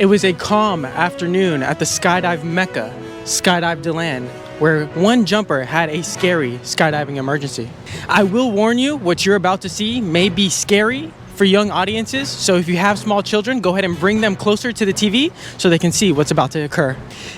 It was a calm afternoon at the skydive mecca, Skydive Deland, where one jumper had a scary skydiving emergency. I will warn you, what you're about to see may be scary for young audiences, so if you have small children, go ahead and bring them closer to the TV so they can see what's about to occur.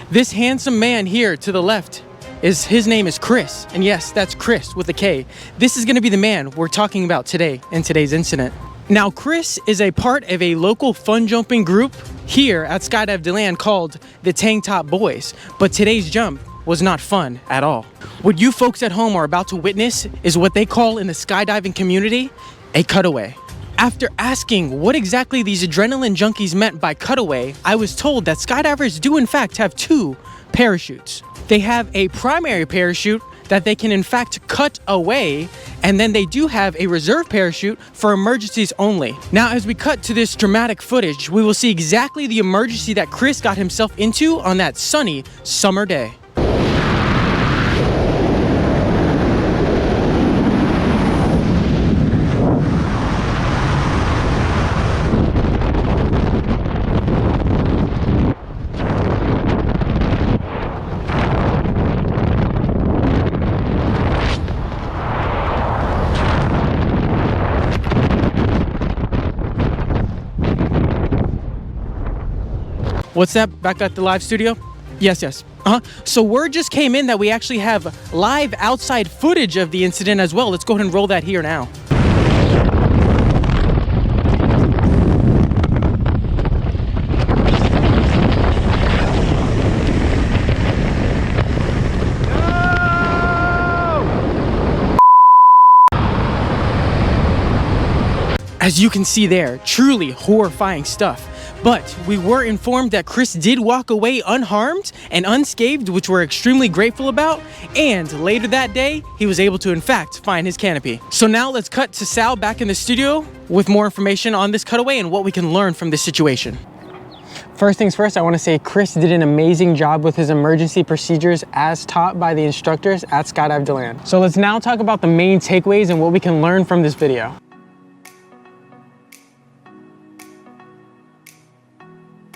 This handsome man here to the left, his name is Kris, and yes, that's Kris with a K. This is gonna be the man we're talking about today in today's incident. Now, Kris is a part of a local fun jumping group here at Skydive Deland called the Tank Top Boys, but today's jump was not fun at all. What you folks at home are about to witness is what they call in the skydiving community a cutaway. After asking what exactly these adrenaline junkies meant by cutaway, I was told that skydivers do in fact have two parachutes. They have a primary parachute that they can in fact cut away, and then they do have a reserve parachute for emergencies only. Now, as we cut to this dramatic footage, we will see exactly the emergency that Kris got himself into on that sunny summer day. What's that back at the live studio? Yes. So word just came in that we actually have live outside footage of the incident as well. Let's go ahead and roll that here now. As you can see there, truly horrifying stuff. But we were informed that Kris did walk away unharmed and unscathed, which we're extremely grateful about. And later that day, he was able to, in fact, find his canopy. So now let's cut to Sal back in the studio with more information on this cutaway and what we can learn from this situation. First things first, I want to say Kris did an amazing job with his emergency procedures as taught by the instructors at Skydive Deland. So let's now talk about the main takeaways and what we can learn from this video.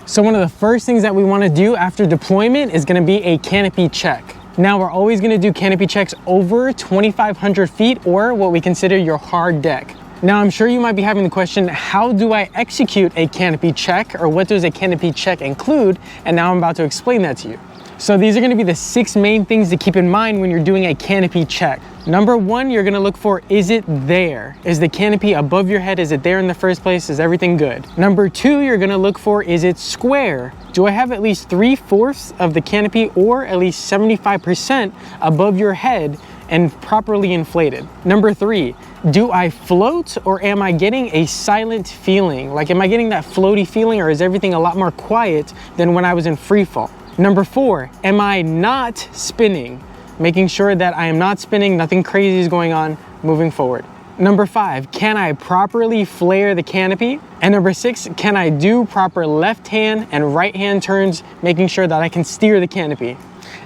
So one of the first things that we want to do after deployment is going to be a canopy check. Now, we're always going to do canopy checks over 2,500 feet or what we consider your hard deck. Now, I'm sure you might be having the question, how do I execute a canopy check, or what does a canopy check include? And now I'm about to explain that to you. So these are going to be the 6 main things to keep in mind when you're doing a canopy check. Number 1, you're going to look for, is it there? Is the canopy above your head? Is it there in the first place? Is everything good? Number 2, you're going to look for, is it square? Do I have at least 3/4 of the canopy or at least 75% above your head and properly inflated? Number 3, do I float, or am I getting a silent feeling? Like, am I getting that floaty feeling, or is everything a lot more quiet than when I was in free fall? Number 4, am I not spinning? Making sure that I am not spinning, nothing crazy is going on, moving forward. Number 5, can I properly flare the canopy? And number 6, can I do proper left hand and right hand turns, making sure that I can steer the canopy?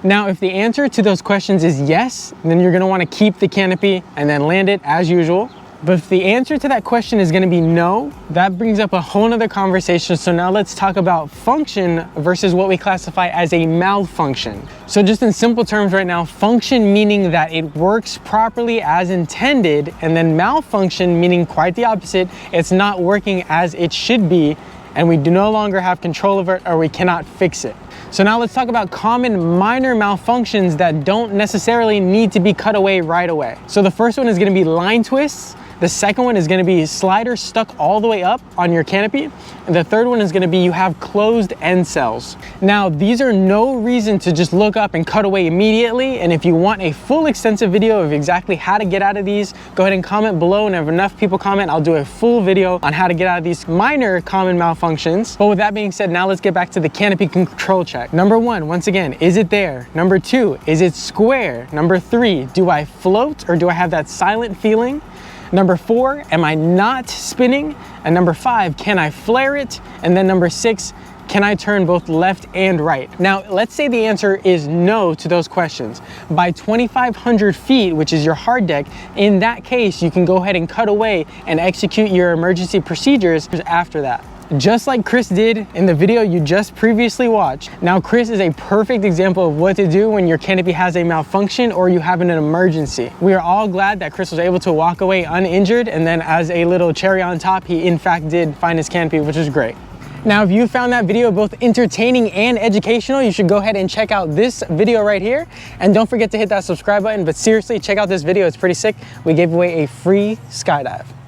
Now, if the answer to those questions is yes, then you're gonna wanna keep the canopy and then land it as usual. But if the answer to that question is going to be no, that brings up a whole nother conversation. So now let's talk about function versus what we classify as a malfunction. So just in simple terms right now, function meaning that it works properly as intended, and then malfunction meaning quite the opposite. It's not working as it should be, and we do no longer have control over it, or we cannot fix it. So now let's talk about common minor malfunctions that don't necessarily need to be cut away right away. So the first one is going to be line twists. The second one is going to be sliders stuck all the way up on your canopy. And the third one is going to be you have closed end cells. Now, these are no reason to just look up and cut away immediately. And if you want a full extensive video of exactly how to get out of these, go ahead and comment below. And if enough people comment, I'll do a full video on how to get out of these minor common malfunctions. But with that being said, now let's get back to the canopy control check. Number 1, once again, is it there? Number 2, is it square? Number 3, do I float, or do I have that silent feeling? Number 4, am I not spinning? And number 5, can I flare it? And then number 6, can I turn both left and right? Now, let's say the answer is no to those questions. By 2,500 feet, which is your hard deck, in that case, you can go ahead and cut away and execute your emergency procedures after that. just like Kris did in the video you just previously watched. Now, Kris is a perfect example of what to do when your canopy has a malfunction or you have an emergency. We are all glad that Kris was able to walk away uninjured, and then as a little cherry on top, he in fact did find his canopy, which is great. Now, if you found that video both entertaining and educational, you should go ahead and check out this video right here. And don't forget to hit that subscribe button. But seriously, check out this video, it's pretty sick. We gave away a free skydive.